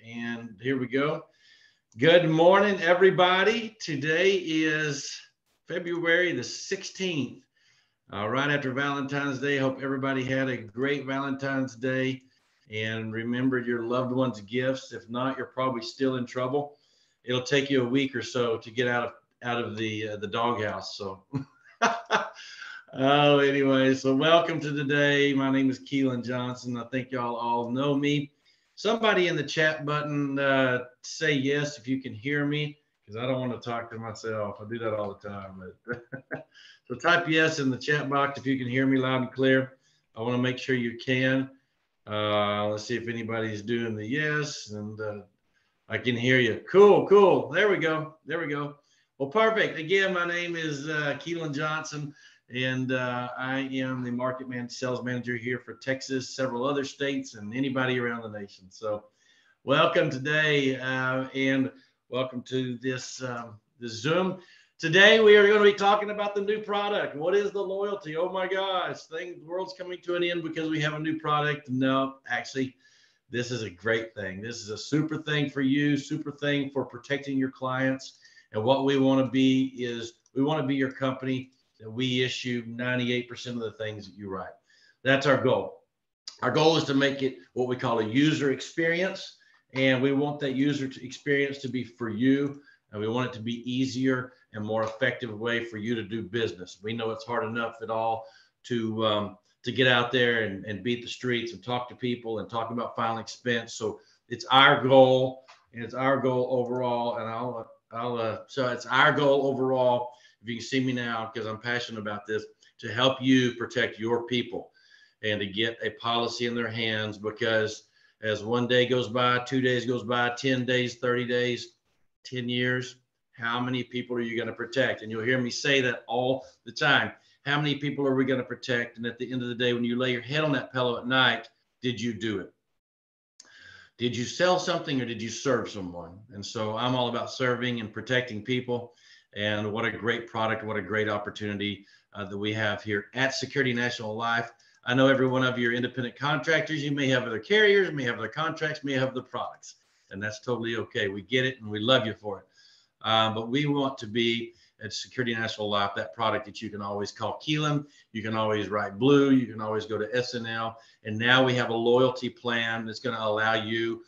And here we go. Good morning, everybody. Today is February the 16th, right after Valentine's Day. Hope everybody had a great Valentine's Day and remembered your loved ones' gifts. If not, you're probably still in trouble. It'll take you a week or so to get out of the doghouse. So, anyway, so welcome to today. My name is Keelan Johnson. I think y'all all know me. Somebody in the chat button say yes if you can hear me, because I don't want to talk to myself. I do that all the time. But so type yes in the chat box if you can hear me loud and clear. I want to make sure you can. Let's see if anybody's doing the yes, and I can hear you. Cool. There we go. Well, perfect. Again, my name is Keelan Johnson, and I am the sales manager here for Texas, several other states, and anybody around the nation. So welcome today, and welcome to this Zoom. Today, we are going to be talking about the new product. What is the loyalty? Oh my gosh, the world's coming to an end because we have a new product. No, actually, this is a great thing. This is a super thing for you, super thing for protecting your clients. And what we want to be is we want to be your company that we issue 98% of the things that you write. That's our goal. Our goal is to make it what we call a user experience. And we want that user experience to be for you. And we want it to be easier and more effective way for you to do business. We know it's hard enough at all to get out there and beat the streets and talk to people and talk about filing expense. So it's our goal, and it's our goal overall. And so it's our goal overall, if you can see me now, because I'm passionate about this, to help you protect your people and to get a policy in their hands, because as one day goes by, 2 days goes by, 10 days, 30 days, 10 years, how many people are you going to protect? And you'll hear me say that all the time. How many people are we going to protect? And at the end of the day, when you lay your head on that pillow at night, did you do it? Did you sell something or did you serve someone? And so I'm all about serving and protecting people. And what a great product, what a great opportunity that we have here at Security National Life. I know every one of you are independent contractors. You may have other carriers, may have other contracts, may have the products. And that's totally okay. We get it and we love you for it. But we want to be at Security National Life, that product that you can always call Keelan. You can always write Blue. You can always go to SNL. And now we have a loyalty plan that's going to allow you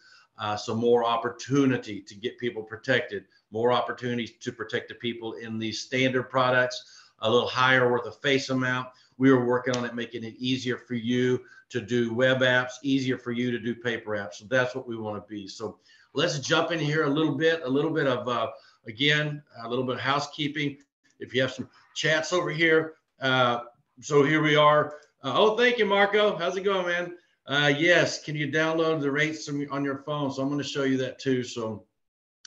some more opportunity to get people protected, more opportunities to protect the people in these standard products, a little higher worth of face amount. We were working on it, making it easier for you to do web apps, easier for you to do paper apps. So that's what we want to be. So let's jump in here a little bit of again, a little bit of housekeeping. If you have some chats over here. So here we are. Thank you, Marco. How's it going, man? Yes. Can you download the rates on your phone? So I'm going to show you that too. So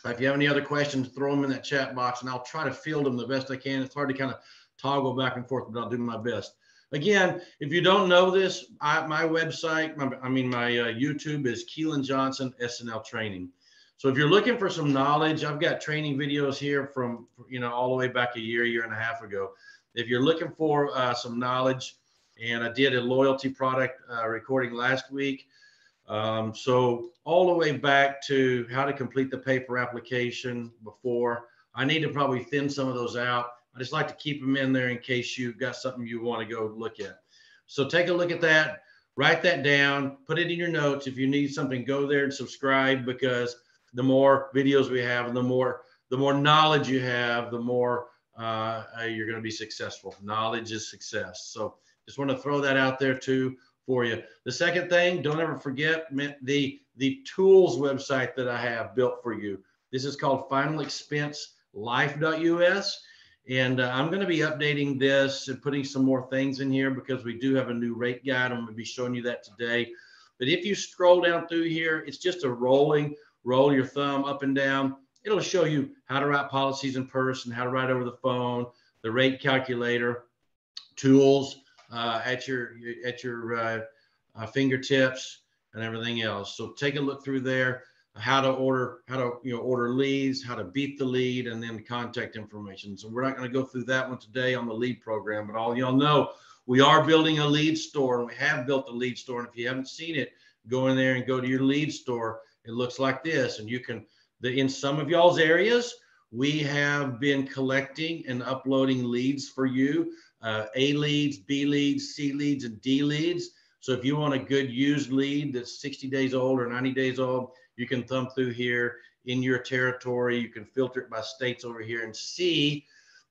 if you have any other questions, throw them in that chat box and I'll try to field them the best I can. It's hard to kind of toggle back and forth, but I'll do my best. Again, if you don't know this, my website, my YouTube is Keelan Johnson SNL Training. So if you're looking for some knowledge, I've got training videos here from, all the way back a year and a half ago. If you're looking for some knowledge, and I did a loyalty product recording last week. So all the way back to how to complete the paper application before. I need to probably thin some of those out. I just like to keep them in there in case you've got something you want to go look at. So take a look at that, write that down, put it in your notes. If you need something, go there and subscribe, because the more videos we have and the more knowledge you have, the more you're going to be successful. Knowledge is success. So just want to throw that out there too for you. The second thing, don't ever forget the tools website that I have built for you. This is called finalexpenselife.us. And I'm going to be updating this and putting some more things in here because we do have a new rate guide. I'm going to be showing you that today. But if you scroll down through here, it's just a roll your thumb up and down. It'll show you how to write policies in person, how to write over the phone, the rate calculator, tools at your fingertips, and everything else. So take a look through there. How to order leads, how to beat the lead, and then contact information. So we're not going to go through that one today on the lead program, but all y'all know we are building a lead store, and we have built a lead store. And if you haven't seen it, go in there and go to your lead store it looks like this. And you can, in some of y'all's areas, we have been collecting and uploading leads for you, A leads, B leads, C leads, and D leads. So if you want a good used lead that's 60 days old or 90 days old, you can thumb through here in your territory. You can filter it by states over here and see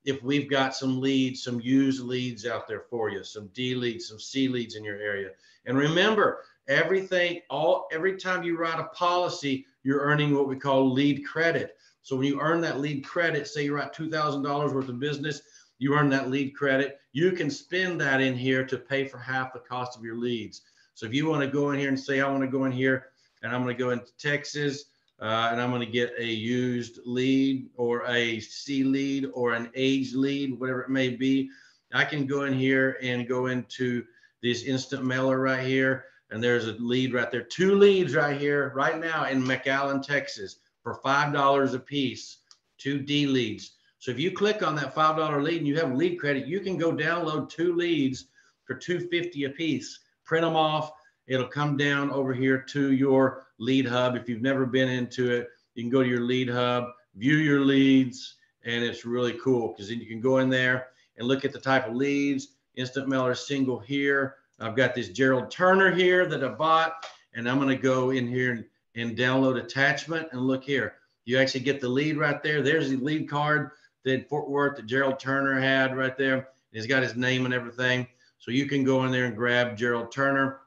if we've got some leads, some used leads out there for you, some D leads, some C leads in your area. And remember, every time you write a policy, you're earning what we call lead credit. So when you earn that lead credit, say you write $2,000 worth of business, you earn that lead credit. You can spend that in here to pay for half the cost of your leads. So if you want to go in here and say, I want to go in here and I'm going to go into Texas and I'm going to get a used lead or a C lead or an age lead, whatever it may be, I can go in here and go into this instant mailer right here. And there's a lead right there, 2 leads right here, right now in McAllen, Texas for $5 a piece, 2 D leads. So if you click on that $5 lead and you have lead credit, you can go download 2 leads for $2.50 a piece, print them off. It'll come down over here to your lead hub. If you've never been into it, you can go to your lead hub, view your leads, and it's really cool because then you can go in there and look at the type of leads. Instant mailer single here. I've got this Gerald Turner here that I bought, and I'm going to go in here and download attachment and look here. You actually get the lead right there. There's the lead card that Fort Worth that Gerald Turner had right there. He's got his name and everything. So you can go in there and grab Gerald Turner,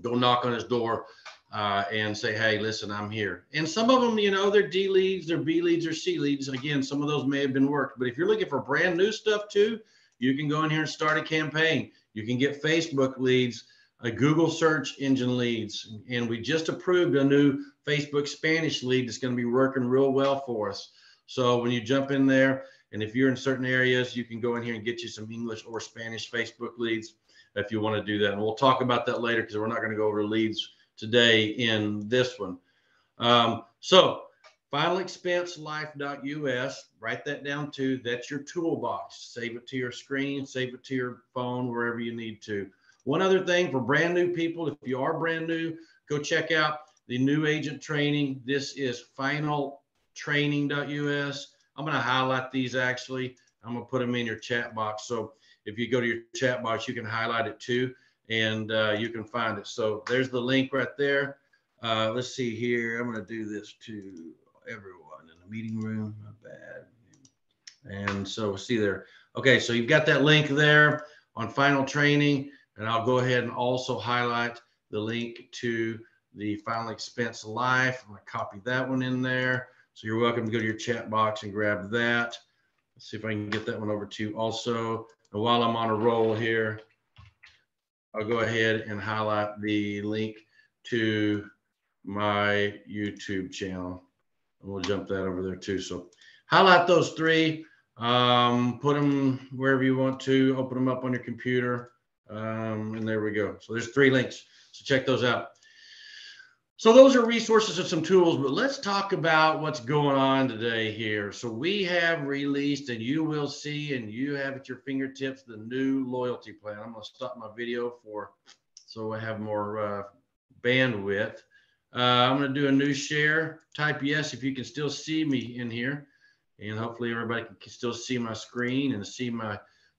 go knock on his door and say, hey, listen, I'm here. And some of them, you know, they're D leads, they're B leads, or C leads. Again, some of those may have been worked. But if you're looking for brand new stuff too, you can go in here and start a campaign. You can get Facebook leads, a Google search engine leads. And we just approved a new Facebook Spanish lead that's going to be working real well for us. So when you jump in there, and if you're in certain areas, you can go in here and get you some English or Spanish Facebook leads if you want to do that. And we'll talk about that later because we're not going to go over leads today in this one. So finalexpenselife.us, write that down too. That's your toolbox. Save it to your screen, save it to your phone, wherever you need to. One other thing for brand new people, if you are brand new, go check out the new agent training. This is finaltraining.us. I'm going to highlight these actually. I'm going to put them in your chat box. So if you go to your chat box, you can highlight it too, and you can find it. So there's the link right there. Let's see here. I'm going to do this to everyone in the meeting room. Not bad. And so see there. Okay, so you've got that link there on Final Training, and I'll go ahead and also highlight the link to the Final Expense Life. I'm going to copy that one in there. So you're welcome to go to your chat box and grab that. Let's see if I can get that one over to you also. And while I'm on a roll here, I'll go ahead and highlight the link to my YouTube channel. And we'll jump that over there too. So highlight those 3, put them wherever you want to, open them up on your computer. And there we go. So there's 3 links. So check those out. So those are resources and some tools, but let's talk about what's going on today here. So we have released, and you will see, and you have at your fingertips, the new loyalty plan. I'm going to stop my video so I have more bandwidth. I'm going to do a new share. Type yes if you can still see me in here, and hopefully everybody can still see my screen and see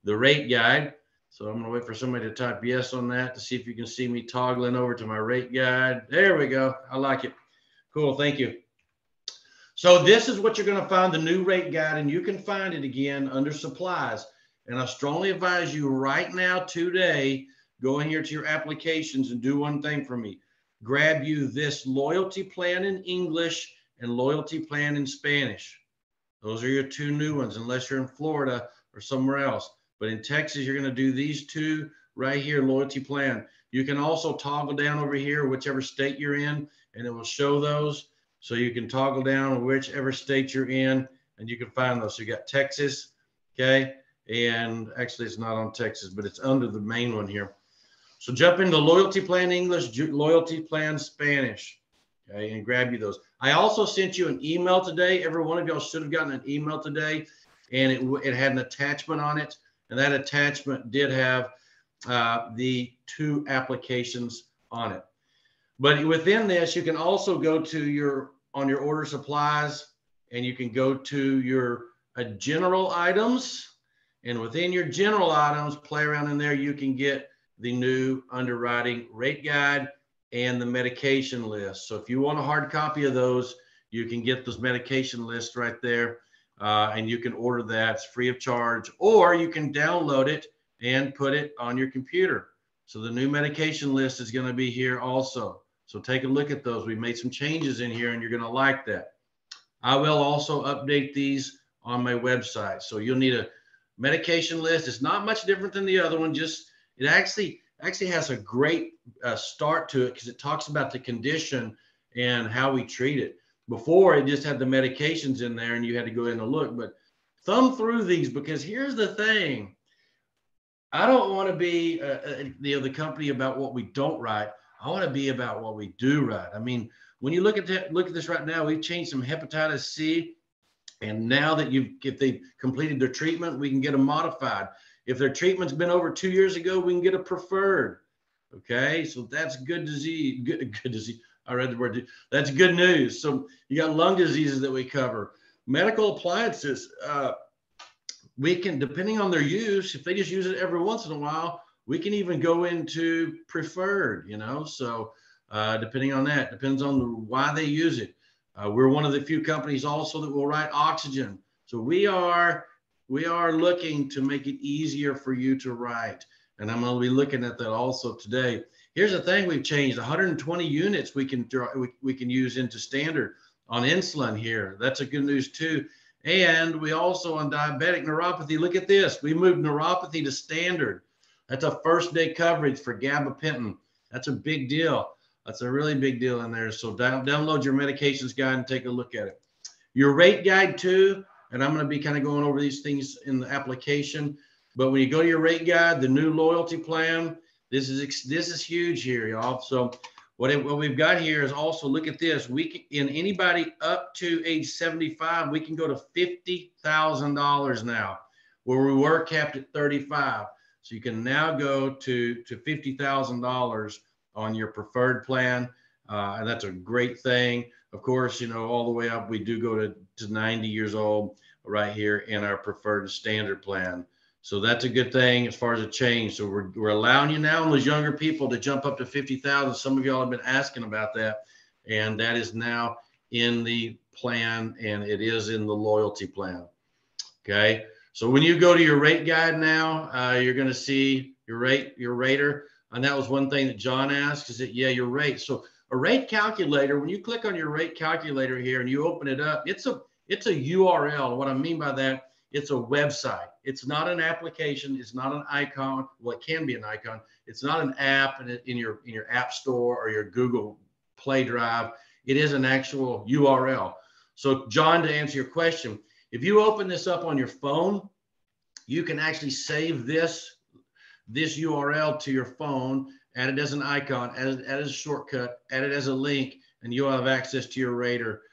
the rate guide. So I'm going to wait for somebody to type yes on that to see if you can see me toggling over to my rate guide. There we go. I like it. Cool. Thank you. So this is what you're going to find, the new rate guide, and you can find it again under supplies. And I strongly advise you right now today, go in here to your applications and do one thing for me. Grab you this loyalty plan in English and loyalty plan in Spanish. Those are your 2 new ones, unless you're in Florida or somewhere else. But in Texas, you're going to do these 2 right here, loyalty plan. You can also toggle down over here, whichever state you're in, and it will show those. So you can toggle down whichever state you're in, and you can find those. So you got Texas, okay? And actually, it's not on Texas, but it's under the main one here. So jump into loyalty plan English, loyalty plan Spanish, okay? And grab you those. I also sent you an email today. Every one of y'all should have gotten an email today, and it had an attachment on it. And that attachment did have the 2 applications on it. But within this, you can also go to on your order supplies, and you can go to your general items. And within your general items, play around in there, you can get the new underwriting rate guide and the medication list. So if you want a hard copy of those, you can get those medication lists right there, and you can order that. It's free of charge, or you can download it and put it on your computer. So the new medication list is going to be here also. So take a look at those. We made some changes in here, and you're going to like that. I will also update these on my website. So you'll need a medication list. It's not much different than the other one. Just it actually has a great start to it, because it talks about the condition and how we treat it. Before, it just had the medications in there and you had to go in and look. But thumb through these, because here's the thing. I don't want to be the company about what we don't write. I want to be about what we do write. I mean, when you look at this right now, we've changed some hepatitis C, and now that if they've completed their treatment, we can get them modified. If their treatment's been over 2 years ago, we can get a preferred. Okay, so that's good disease. Good disease. I read the word. That's good news. So you got lung diseases that we cover. Medical appliances. We can, depending on their use, if they just use it every once in a while, we can even go into preferred, so depending on that, depends on why they use it. We're one of the few companies also that will write oxygen. So we are looking to make it easier for you to write. And I'm going to be looking at that also today. Here's the thing we've changed: 120 units we can use into standard on insulin here. That's a good news too. And we also, on diabetic neuropathy, look at this. We moved neuropathy to standard. That's a first day coverage for gabapentin. That's a big deal. That's a really big deal in there. So download your medications guide and take a look at it. Your rate guide too, and I'm going to be kind of going over these things in the application. But when you go to your rate guide, the new loyalty plan, this is huge here, y'all. So what we've got here is also, look at this. Anybody up to age 75, we can go to $50,000 now, where we were capped at 35. So you can now go to $50,000 on your preferred plan, and that's a great thing. Of course, all the way up, we do go to 90 years old right here in our preferred standard plan. So that's a good thing as far as a change. So we're allowing you now, and those younger people, to jump up to 50,000. Some of y'all have been asking about that, and that is now in the plan, and it is in the loyalty plan. Okay. So when you go to your rate guide now, you're going to see your rater. And that was one thing that John asked, is that, your rate. So a rate calculator, when you click on your rate calculator here and you open it up, it's a URL. What I mean by that, it's a website. It's not an application. It's not an icon. Well, it can be an icon. It's not an app in your app store or your Google Play Drive. It is an actual URL. So John, to answer your question, if you open this up on your phone, you can actually save this URL to your phone, add it as an icon, add it as a shortcut, add it as a link, and you'll have access to your rater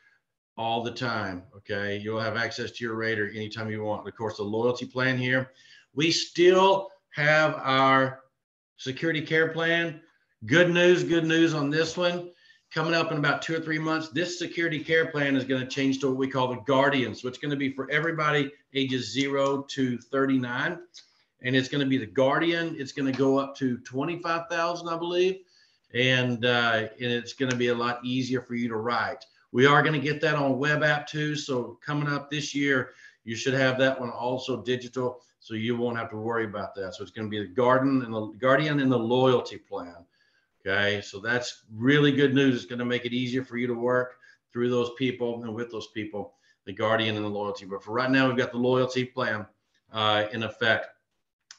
all the time. Okay, you'll have access to your rater anytime you want. Of course, the loyalty plan here, we still have our security care plan. Good news on this one. Coming up in about 2 or 3 months, this security care plan is going to change to what we call the Guardian. So it's going to be for everybody ages 0 to 39. And it's going to be the Guardian. It's going to go up to 25,000, I believe. And it's going to be a lot easier for you to write. We are going to get that on web app too. So coming up this year, you should have that one also digital, so you won't have to worry about that. So it's going to be the Guardian and the loyalty plan. Okay, so that's really good news. It's going to make it easier for you to work through those people and with those people, the Guardian and the loyalty. But for right now, we've got the loyalty plan in effect.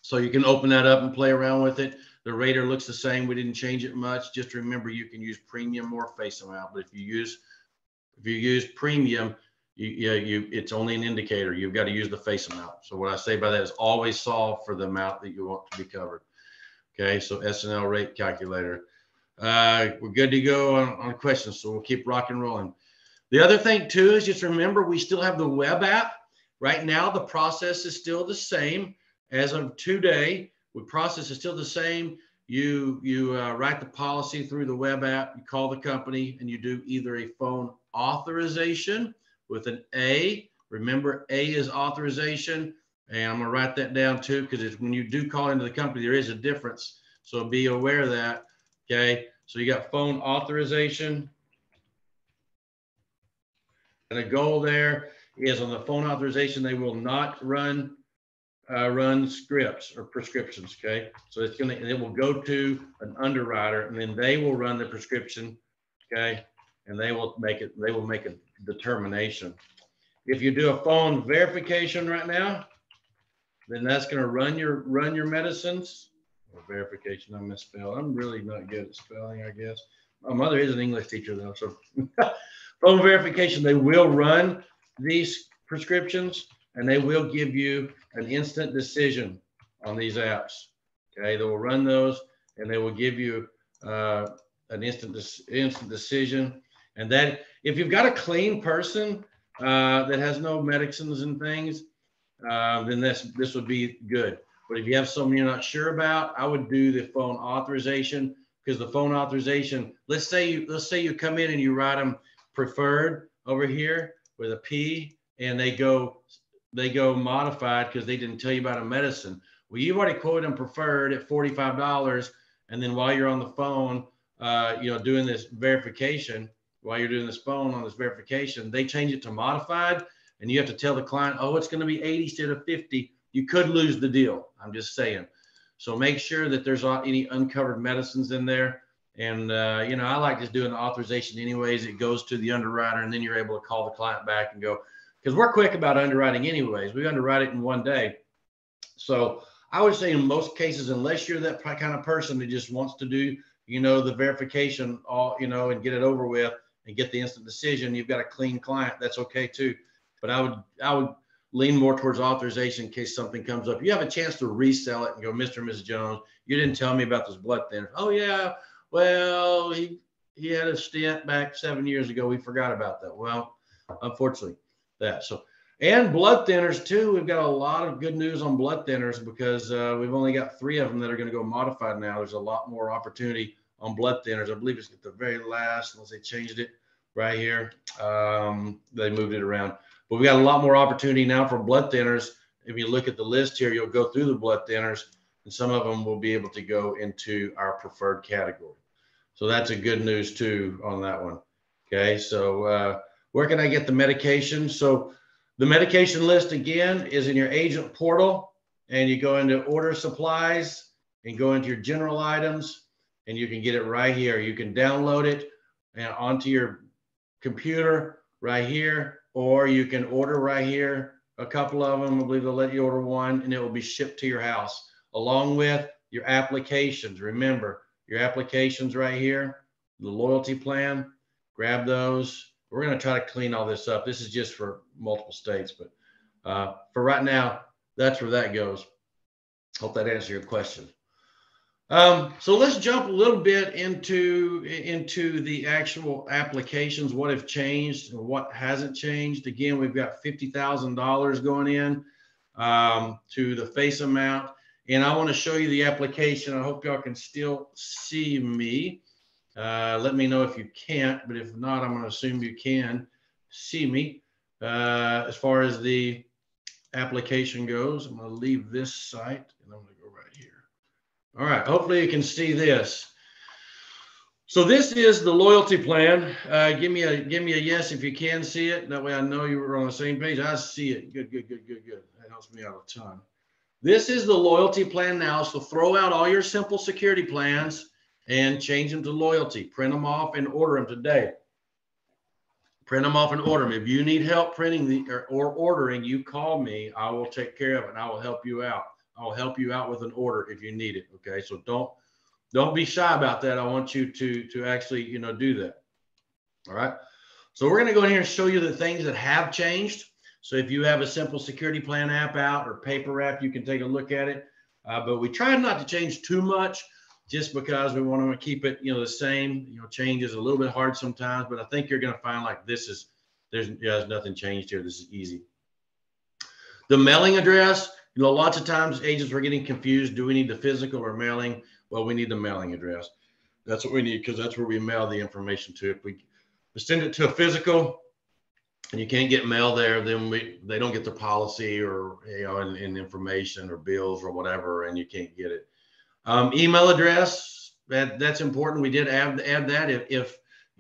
So you can open that up and play around with it. The rater looks the same. We didn't change it much. Just remember, you can use premium or face amount. But if you use premium, it's only an indicator. You've got to use the face amount. So what I say by that is always solve for the amount that you want to be covered. Okay, so S&L rate calculator. We're good to go on questions, so we'll keep rock and rolling. The other thing too is just remember, we still have the web app. Right now, the process is still the same as of today. The process is still the same. you write the policy through the web app, you call the company, and you do either a phone authorization with an A. Remember, A is authorization. And I'm going to write that down too, because when you do call into the company, there is a difference. So be aware of that. Okay. So you got phone authorization. And the goal there is on the phone authorization, they will not run scripts or prescriptions. Okay. So it will go to an underwriter, and then they will run the prescription. Okay. And they will make a determination. If you do a phone verification right now, then that's going to run your medicines. Or verification, I misspelled. I'm really not good at spelling, I guess. My mother is an English teacher though, so phone verification, they will run these prescriptions, and they will give you an instant decision on these apps. Okay, they will run those, and they will give you an instant decision. And that if you've got a clean person that has no medicines and things, then this would be good. But if you have someone you're not sure about, I would do the phone authorization, because the phone authorization, let's say you come in and you write them preferred over here with a P, and they go modified because they didn't tell you about a medicine. Well, you've already quoted them preferred at $45, and then while you're on the phone, doing this verification, while you're doing this phone on this verification, they change it to modified, and you have to tell the client, oh, it's going to be 80 instead of 50. You could lose the deal. I'm just saying. So make sure that there's not any uncovered medicines in there. And, I like just doing the authorization anyways. It goes to the underwriter, and then you're able to call the client back and go, because we're quick about underwriting anyways. We underwrite it in one day. So I would say in most cases, unless you're that kind of person that just wants to do, the verification, and get it over with and get the instant decision, you've got a clean client, that's okay too. But I would lean more towards authorization in case something comes up. You have a chance to resell it and go, Mr. and Mrs. Jones, you didn't tell me about this blood thinner. Oh yeah, well, he had a stent back 7 years ago. We forgot about that. Well, unfortunately, and blood thinners too. We've got a lot of good news on blood thinners, because we've only got 3 of them that are going to go modified now. There's a lot more opportunity on blood thinners. I believe it's at the very last, unless they changed it right here. They moved it around. But we got a lot more opportunity now for blood thinners. If you look at the list here, you'll go through the blood thinners, and some of them will be able to go into our preferred category. So that's a good news too on that one. Okay, so where can I get the medication? So the medication list again is in your agent portal, and you go into order supplies and go into your general items, and you can get it right here. You can download it and onto your computer right here, or you can order right here. A couple of them, I believe they'll let you order one, and it will be shipped to your house along with your applications. Remember, your applications right here, the loyalty plan, grab those. We're going to try to clean all this up. This is just for multiple states, but for right now, that's where that goes. Hope that answers your question. So let's jump a little bit into the actual applications, what have changed and what hasn't changed. Again, we've got $50,000 going in to the face amount. And I want to show you the application. I hope y'all can still see me. Let me know if you can't, but if not, I'm going to assume you can see me. As far as the application goes, I'm going to leave this site, and I'm going to go right here. All right, hopefully you can see this. So this is the loyalty plan. Give me a yes if you can see it. That way I know you were on the same page. I see it. Good. That helps me out a ton. This is the loyalty plan now. So throw out all your simple security plans and change them to loyalty. Print them off and order them today. Print them off and order them. If you need help printing or ordering, you call me. I will take care of it, and I will help you out. I'll help you out with an order if you need it. Okay, so don't be shy about that. I want you to actually do that. All right. So we're going to go in here and show you the things that have changed. So if you have a simple security plan app out or paper app, you can take a look at it. But we try not to change too much, just because we want to keep it the same. Change is a little bit hard sometimes, but I think you're going to find like there's nothing changed here. This is easy. The mailing address. Lots of times agents are getting confused. Do we need the physical or mailing? Well, we need the mailing address. That's what we need, because that's where we mail the information to. If we send it to a physical and you can't get mail there, then they don't get their policy, or and information or bills or whatever, and you can't get it. Email address, that's important. We did add that.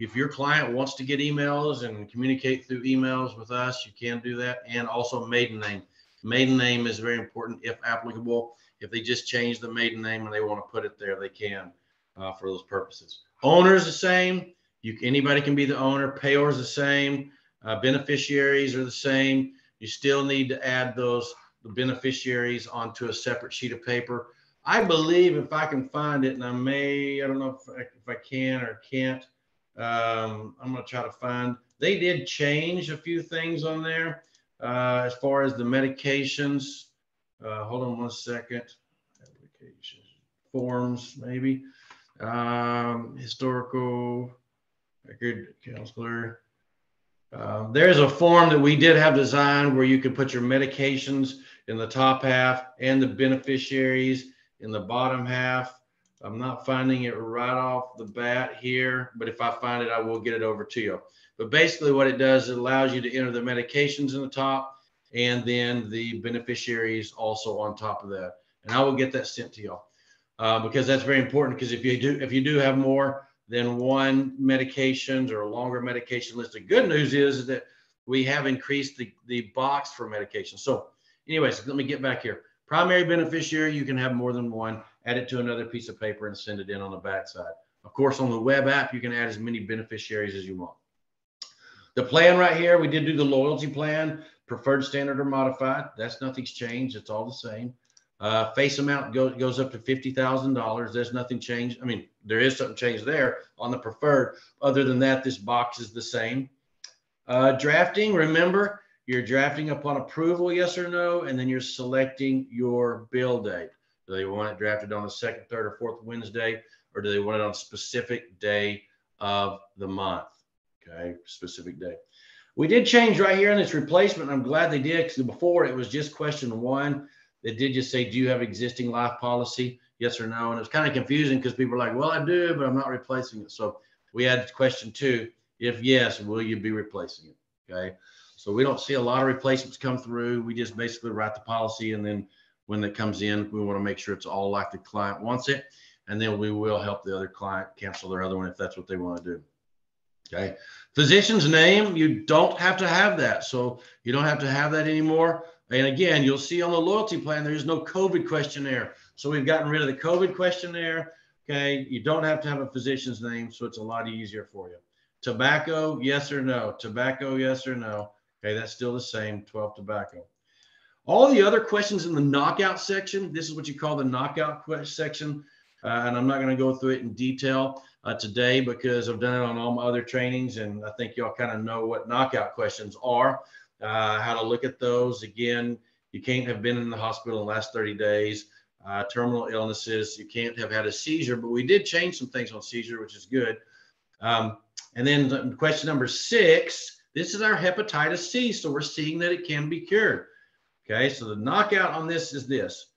If your client wants to get emails and communicate through emails with us, you can do that. And also maiden name. Maiden name is very important if applicable. If they just change the maiden name and they want to put it there, they can for those purposes. Owner is the same. Anybody can be the owner. Payor is the same. Beneficiaries are the same. You still need to add the beneficiaries onto a separate sheet of paper. I believe, if I can find it, and I don't know if I can or can't, I'm going to try to find. They did change a few things on there as far as the medications. Hold on one second. Application forms, maybe. Historical record counselor. There's a form that we did have designed where you could put your medications in the top half and the beneficiaries in the bottom half. I'm not finding it right off the bat here, but if I find it, I will get it over to you. But basically what it does, it allows you to enter the medications in the top and then the beneficiaries also on top of that. And I will get that sent to y'all because that's very important, because if you do have more than one medications or a longer medication list, the good news is that we have increased the box for medication. So anyways, let me get back here. Primary beneficiary, you can have more than one. Add it to another piece of paper and send it in on the back side. Of course, on the web app, you can add as many beneficiaries as you want. The plan right here, we did do the loyalty plan, preferred, standard, or modified. Nothing's changed. It's all the same. Face amount goes up to $50,000. There's nothing changed. I mean, there is something changed there on the preferred. Other than that, this box is the same. Drafting, remember, you're drafting upon approval, yes or no, and then you're selecting your bill date. Do they want it drafted on the second, third, or fourth Wednesday, or do they want it on a specific day of the month? Okay, specific day. We did change right here in this replacement. I'm glad they did, because before it was just question one. It did just say, do you have existing life policy? Yes or no. And it was kind of confusing because people were like, well, I do, but I'm not replacing it. So we added question two. If yes, will you be replacing it? Okay. So we don't see a lot of replacements come through. We just basically write the policy, and then when it comes in, we want to make sure it's all like the client wants it. And then we will help the other client cancel their other one if that's what they want to do. Okay. Physician's name, you don't have to have that. So you don't have to have that anymore. And again, you'll see on the loyalty plan, there is no COVID questionnaire. So we've gotten rid of the COVID questionnaire. Okay. You don't have to have a physician's name. So it's a lot easier for you. Tobacco, yes or no? Tobacco, yes or no? Okay. That's still the same, 12 tobacco. All the other questions in the knockout section, this is what you call the knockout section. And I'm not going to go through it in detail today because I've done it on all my other trainings. And I think y'all kind of know what knockout questions are. How to look at those. Again, you can't have been in the hospital in the last 30 days, terminal illnesses. You can't have had a seizure, but we did change some things on seizure, which is good. And then question number 6, this is our hepatitis C. So we're seeing that it can be cured. Okay, so the knockout on this is this.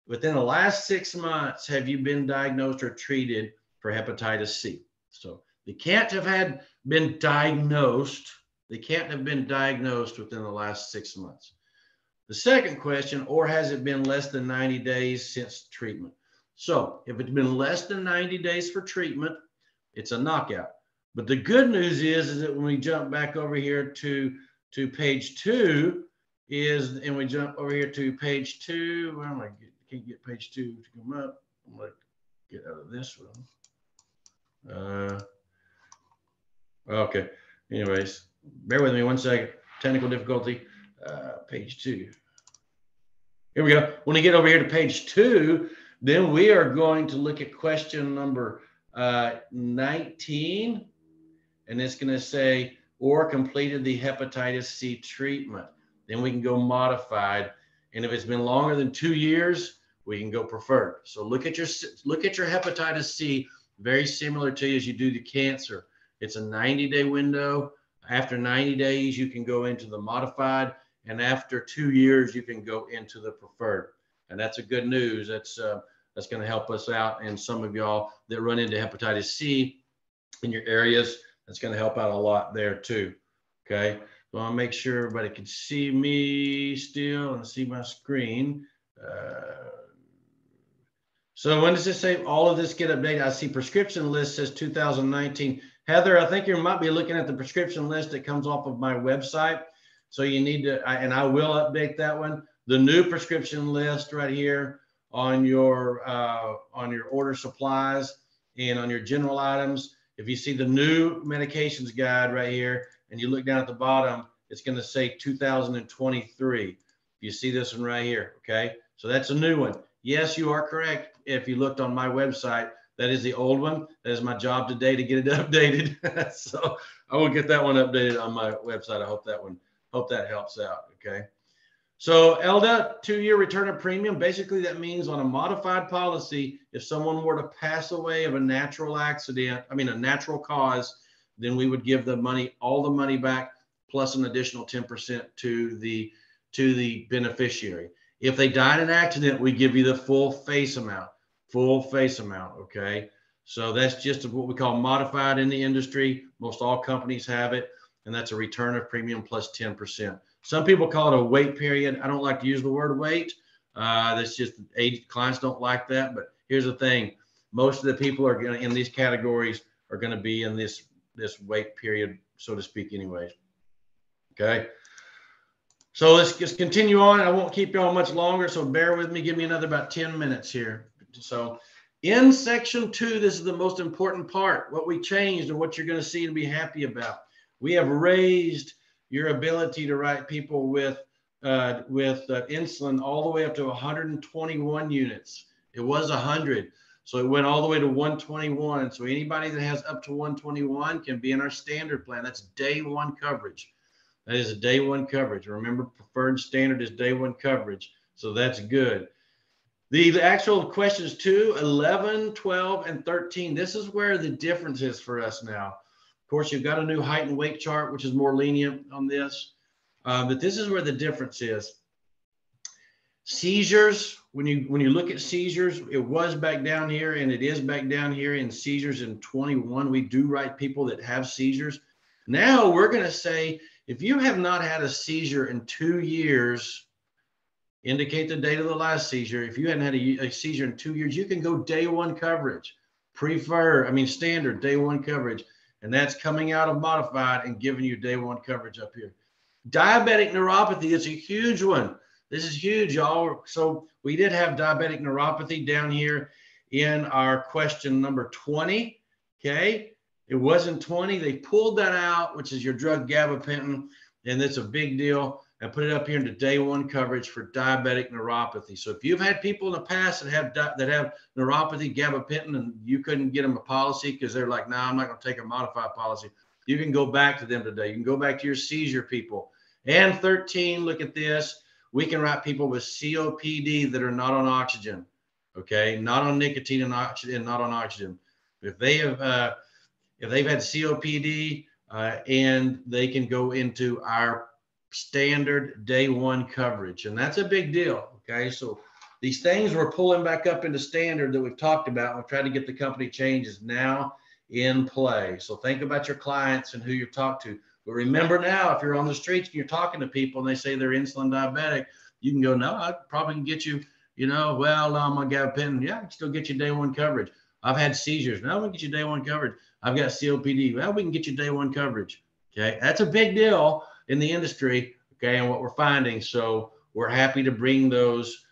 Within the last 6 months, have you been diagnosed or treated for hepatitis C? So they can't have been diagnosed. They can't have been diagnosed within the last 6 months. The second question, or has it been less than 90 days since treatment? So if it's been less than 90 days for treatment, it's a knockout. But the good news is that when we jump back over here to page 2, and we jump over here to page 2, where am I? Can't get page 2 to come up. I'm going to get out of this one. Okay. Anyways. Bear with me one second. Technical difficulty. Page 2. Here we go. When we get over here to page 2, then we are going to look at question number 19. And it's going to say, or completed the hepatitis C treatment. Then we can go modified. And if it's been longer than 2 years, we can go preferred. So look at your hepatitis C, very similar to as you do the cancer. It's a 90-day window. After 90 days, you can go into the modified, and after 2 years, you can go into the preferred. And that's a good news. That's That's going to help us out. And some of y'all that run into hepatitis C in your areas, that's going to help out a lot there too. Okay. So I'll make sure everybody can see me still and see my screen. So when does this say all of this get updated? I see prescription list says 2019. Heather, I think you might be looking at the prescription list that comes off of my website. So you need to, and I will update that one. The new prescription list right here on your order supplies and on your general items. If you see the new medications guide right here and you look down at the bottom, it's going to say 2023. You see this one right here. Okay. So that's a new one. Yes, you are correct. If you looked on my website, that is the old one. That is my job today to get it updated. So I will get that one updated on my website. I hope that helps out. Okay. So LDA, 2-year return of premium. Basically, that means on a modified policy, if someone were to pass away of a natural accident, a natural cause, then we would give the money, all the money back, plus an additional 10% to the beneficiary. If they died in an accident, we give you the full face amount. Okay. So that's just what we call modified in the industry. Most all companies have it, and that's a return of premium plus 10%. Some people call it a wait period. I don't like to use the word wait. That's just clients don't like that. But here's the thing: most of the people are going to, in these categories, are going to be in this wait period, so to speak, anyways. Okay. So let's just continue on. I won't keep y'all much longer, so bear with me. Give me another about 10 minutes here. So in section 2, this is the most important part, what we changed and what you're going to see and be happy about. We have raised your ability to write people with insulin all the way up to 121 units. It was 100. So it went all the way to 121. So anybody that has up to 121 can be in our standard plan. That's day 1 coverage. That is a day 1 coverage. Remember, preferred standard is day 1 coverage. So that's good. The actual questions 2, 11, 12, and 13. This is where the difference is for us now. Of course, you've got a new height and weight chart, which is more lenient on this. But this is where the difference is. Seizures, when you look at seizures, it was back down here and it is back down here in seizures in 21. We do write people that have seizures. Now we're going to say, if you have not had a seizure in 2 years, indicate the date of the last seizure. If you hadn't had a seizure in 2 years, you can go day 1 coverage, standard day 1 coverage. And that's coming out of modified and giving you day 1 coverage up here. Diabetic neuropathy is a huge one. This is huge, y'all. So we did have diabetic neuropathy down here in our question number 20. Okay. It wasn't 20. They pulled that out, which is your drug gabapentin. And that's a big deal. And put it up here into day 1 coverage for diabetic neuropathy. So if you've had people in the past that have neuropathy, gabapentin, and you couldn't get them a policy because they're like, nah, I'm not going to take a modified policy, you can go back to them today. You can go back to your seizure people. And 13, look at this. We can write people with COPD that are not on oxygen. Okay, not on nicotine and oxygen, not on oxygen. If they've had COPD and they can go into our standard day 1 coverage, and that's a big deal. Okay, so these things we're pulling back up into standard that we've talked about. We've tried to get the company changes now in play. So think about your clients and who you talk to. But remember now, if you're on the streets and you're talking to people and they say they're insulin diabetic, you can go, no, I probably can get you, I'm on gabapentin. Yeah, I can still get you day 1 coverage. I've had seizures. No, we can get you day 1 coverage. I've got COPD. Well, we can get you day 1 coverage. Okay, that's a big deal in the industry. Okay, and what we're finding. So we're happy to bring those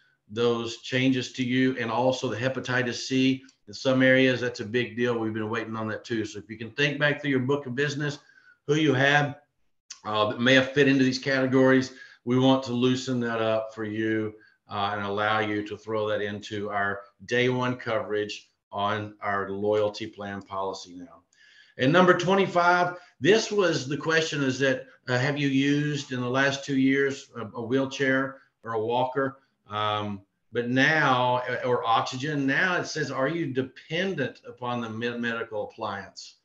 changes to you, and also the hepatitis C. In some areas, that's a big deal. We've been waiting on that too. So if you can think back through your book of business, who you have that may have fit into these categories, we want to loosen that up for you and allow you to throw that into our day 1 coverage on our loyalty plan policy now. And number 25, this was the question, is that have you used in the last 2 years a wheelchair or a walker? But now, or oxygen, now it says, are you dependent upon the medical appliance?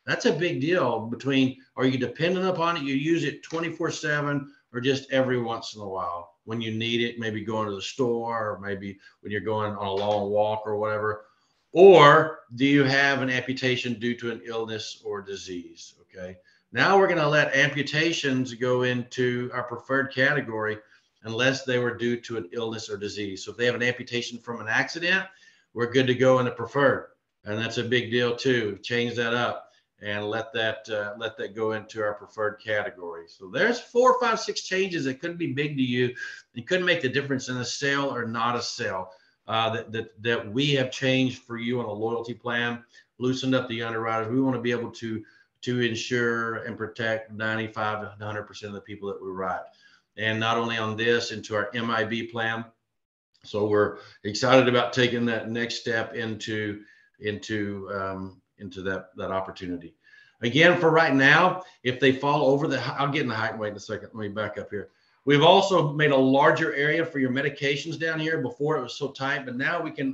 That's a big deal between, are you dependent upon it? You use it 24/7, or just every once in a while when you need it, maybe going to the store, or maybe when you're going on a long walk or whatever? Or do you have an amputation due to an illness or disease? Okay. Now we're going to let amputations go into our preferred category unless they were due to an illness or disease. So if they have an amputation from an accident, we're good to go in the preferred. And that's a big deal too. Change that up and let that go into our preferred category. So there's 4, 5, 6 changes that could be big to you. It could make the difference in a sale or not a sale. That we have changed for you on a loyalty plan, loosened up the underwriters. We want to be able to insure and protect 95 to 100% of the people that we write. And not only on this, into our MIB plan. So we're excited about taking that next step into that opportunity. Again, for right now, if they fall over I'll get in the height and weight in a second. Let me back up here. We've also made a larger area for your medications down here. Before it was so tight, but now we can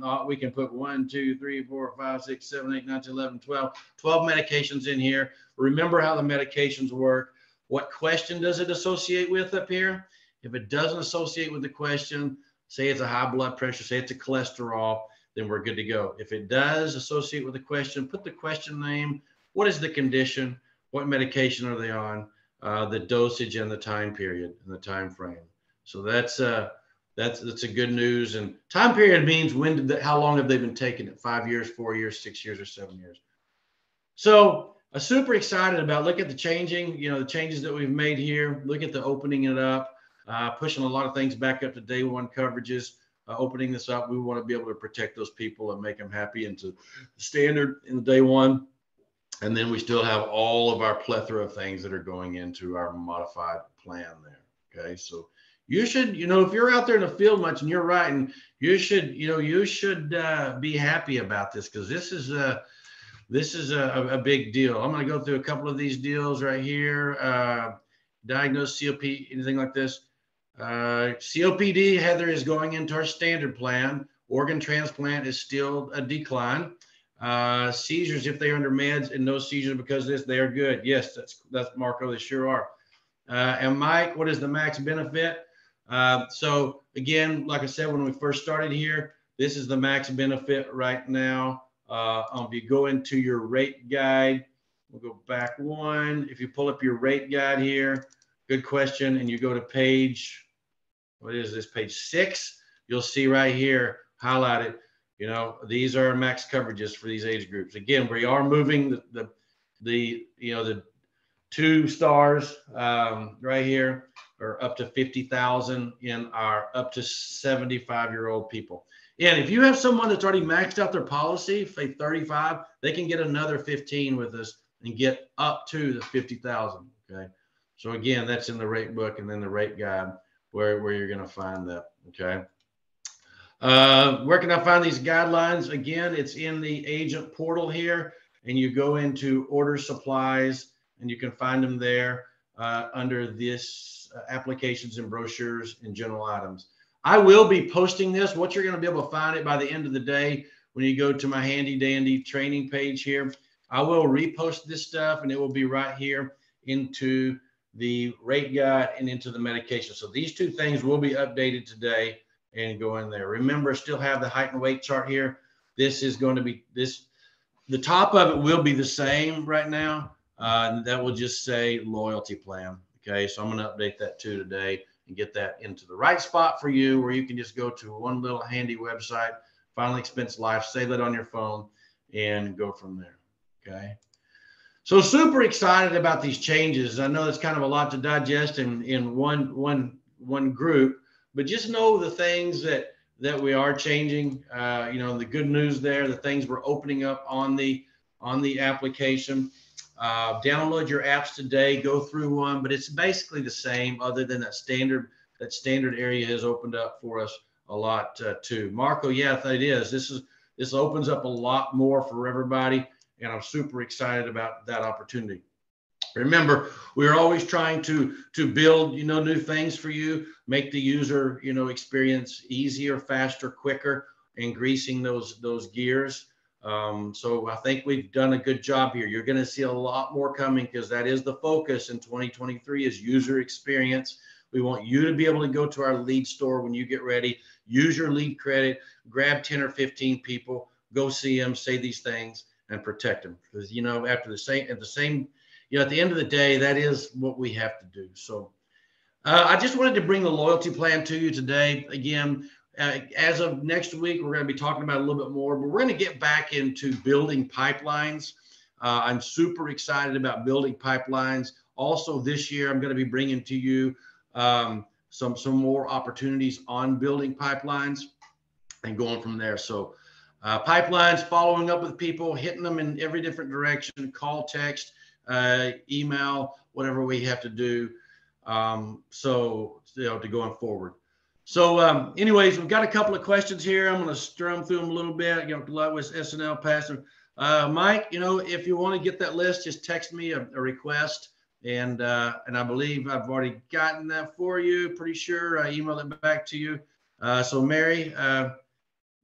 put 1, 2, 3, 4, 5, 6, 7, 8, 9, 10, 11, 12 medications in here. Remember how the medications work. What question does it associate with up here? If it doesn't associate with the question, say it's a high blood pressure, say it's a cholesterol, then we're good to go. If it does associate with the question, put the question name. What is the condition? What medication are they on? The dosage and the time period and the time frame. So that's a good news. And time period means how long have they been taking it? 5 years, 4 years, 6 years, or 7 years. So I'm super excited about, look at the the changes that we've made here. Look at the opening it up, pushing a lot of things back up to day one coverages, opening this up. We want to be able to protect those people and make them happy into standard in the day one. And then we still have all of our plethora of things that are going into our modified plan there. Okay. So you should, if you're out there in the field much and you're writing, you should be happy about this, because this is a big deal. I'm going to go through a couple of these deals right here. Diagnosed COPD, anything like this. COPD, Heather, is going into our standard plan. Organ transplant is still a decline. Seizures, if they're under meds and no seizures because of this, they are good. Yes, that's Marco, they sure are. And Mike, what is the max benefit? So again, like I said, when we first started here, this is the max benefit right now. If you go into your rate guide, we'll go back one. If you pull up your rate guide here, good question, and you go to page, what is this, page 6, you'll see right here, highlighted, these are max coverages for these age groups. Again, we are moving the 2 stars right here, or up to 50,000 in our up to 75-year-old people. And if you have someone that's already maxed out their policy, say 35, they can get another 15 with us and get up to the 50,000. Okay. So again, that's in the rate book and then the rate guide where you're going to find that. Okay. Where can I find these guidelines? Again, it's in the agent portal here, and you go into order supplies and you can find them there under this applications and brochures and general items. I will be posting this. What you're going to be able to find it by the end of the day when you go to my handy dandy training page here. I will repost this stuff, and it will be right here into the rate guide and into the medication. So these 2 things will be updated today and go in there. Remember, still have the height and weight chart here. This is going to be the top of it will be the same right now. That will just say loyalty plan. Okay. So I'm going to update that too today and get that into the right spot for you, where you can just go to one little handy website, Final Expense Life, save it on your phone, and go from there. Okay. So super excited about these changes. I know that's kind of a lot to digest in one group, but just know the things that we are changing. The good news there, the things we're opening up on the application. Download your apps today, go through one, but it's basically the same, other than that standard area has opened up for us a lot too. Marco, yeah, it is. This opens up a lot more for everybody, and I'm super excited about that opportunity. Remember, we're always trying to build, new things for you, make the user, experience easier, faster, quicker, and greasing those gears. So I think we've done a good job here. You're going to see a lot more coming, because that is the focus in 2023 is user experience. We want you to be able to go to our lead store when you get ready, use your lead credit, grab 10 or 15 people, go see them, say these things, and protect them. Because, you know, at the end of the day, that is what we have to do. So I just wanted to bring the loyalty plan to you today. Again, as of next week, we're going to be talking about it a little bit more, but we're going to get back into building pipelines. I'm super excited about building pipelines. Also, this year, I'm going to be bringing to you some more opportunities on building pipelines and going from there. So pipelines, following up with people, hitting them in every different direction, call, text, email, whatever we have to do. So, you know, to going forward. So anyways, we've got a couple of questions here. I'm going to strum through them a little bit. You know, with SNL Pastor. Mike, you know, if you want to get that list, just text me a request. And I believe I've already gotten that for you. Pretty sure I emailed it back to you. So Mary,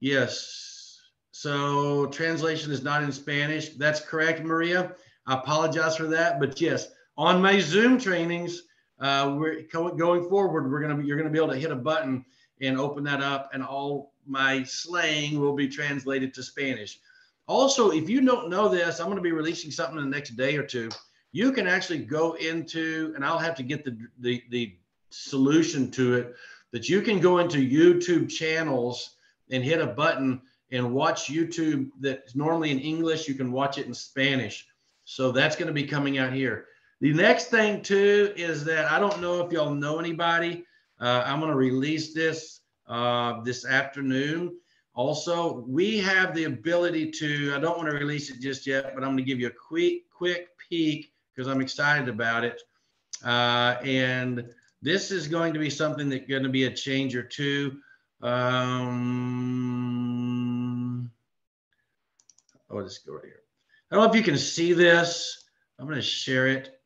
yes. So translation is not in Spanish. That's correct, Maria. I apologize for that. But yes, on my Zoom trainings, we're going forward, you're going to be able to hit a button and open that up, and all my slang will be translated to Spanish. Also, if you don't know this, I'm going to be releasing something in the next day or two. You can actually go into, and I'll have to get the solution to it, that you can go into YouTube channels and hit a button and watch YouTube that's normally in English. You can watch it in Spanish. So that's going to be coming out here. The next thing too is that I don't know if y'all know anybody. I'm going to release this this afternoon. Also, we have the ability to, I don't want to release it just yet, but I'm going to give you a quick peek because I'm excited about it. And this is going to be something that's going to be a changer too. I'll just go right here. I don't know if you can see this. I'm going to share it.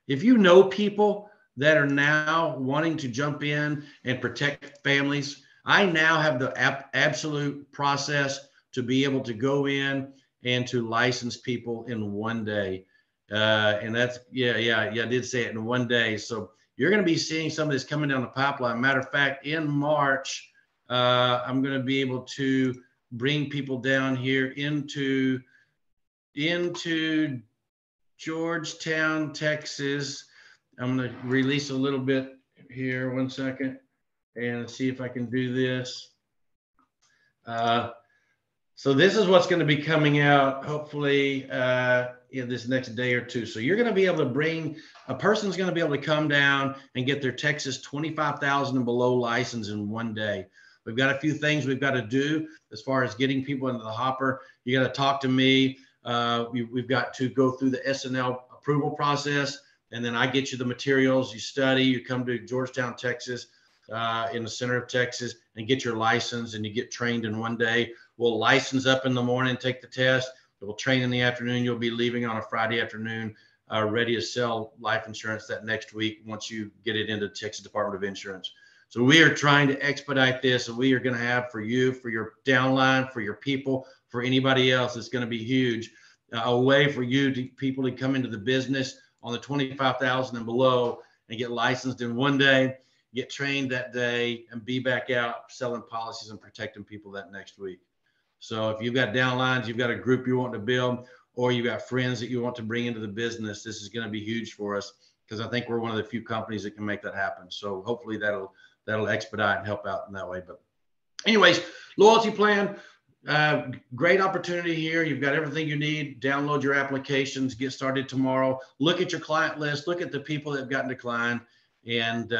If you know people that are now wanting to jump in and protect families, I now have the absolute process to be able to go in and to license people in one day. And that's, I did say it in one day. So you're going to be seeing some of this coming down the pipeline. Matter of fact, in March, I'm going to be able to bring people down here into Georgetown, Texas. I'm going to release a little bit here, 1 second, and see if I can do this. So this is what's going to be coming out, hopefully, in this next day or two. So you're going to be able to a person's going to be able to come down and get their Texas 25,000 and below license in one day. We've got a few things we've got to do as far as getting people into the hopper. You got to talk to me. We've got to go through the SNL approval process, and then I get you the materials, you study, you come to Georgetown, Texas, in the center of Texas, and get your license, and you get trained in one day. We'll license up in the morning, take the test. We'll train in the afternoon. You'll be leaving on a Friday afternoon, ready to sell life insurance that next week once you get it into the Texas Department of Insurance. So we are trying to expedite this, and we are going to have for you, for your downline, for your people, for anybody else, it's going to be huge. A way for people to come into the business on the 25,000 and below and get licensed in one day, get trained that day, and be back out selling policies and protecting people that next week. So if you've got downlines, you've got a group you want to build, or you've got friends that you want to bring into the business, this is going to be huge for us because I think we're one of the few companies that can make that happen. So hopefully that'll expedite and help out in that way. But anyways, loyalty plan. Great opportunity here. You've got everything you need. Download your applications, get started tomorrow. Look at your client list, look at the people that have gotten declined, and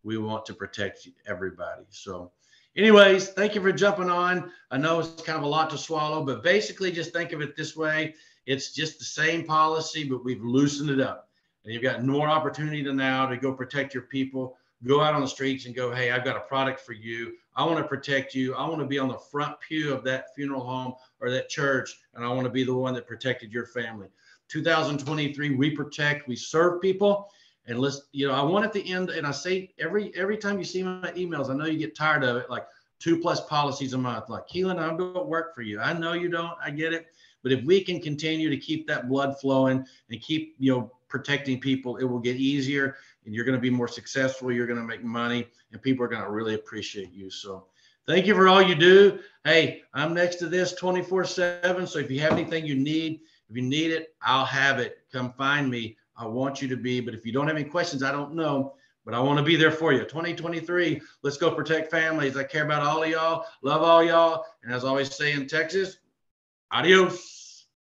we want to protect everybody. So anyways, thank you for jumping on. I know it's kind of a lot to swallow, but basically just think of it this way. It's just the same policy, but we've loosened it up. And you've got more opportunity now to go protect your people. Go out on the streets and go, hey, I've got a product for you. I want to protect you. I want to be on the front pew of that funeral home or that church, and I want to be the one that protected your family. 2023, we protect, we serve people. And let's, I want at the end, and I say every time you see my emails, I know you get tired of it, like 2+ policies a month. Like, Keelan, I don't work for you. I know you don't. I get it. But if we can continue to keep that blood flowing and keep, protecting people, it will get easier. and you're going to be more successful. You're going to make money, and people are going to really appreciate you. So thank you for all you do. Hey, I'm next to this 24/7. So if you have anything you need, if you need it, I'll have it. Come find me. I want you to be. But if you don't have any questions, I don't know. But I want to be there for you. 2023, let's go protect families. I care about all of y'all. Love all y'all. And as I always say in Texas, adios.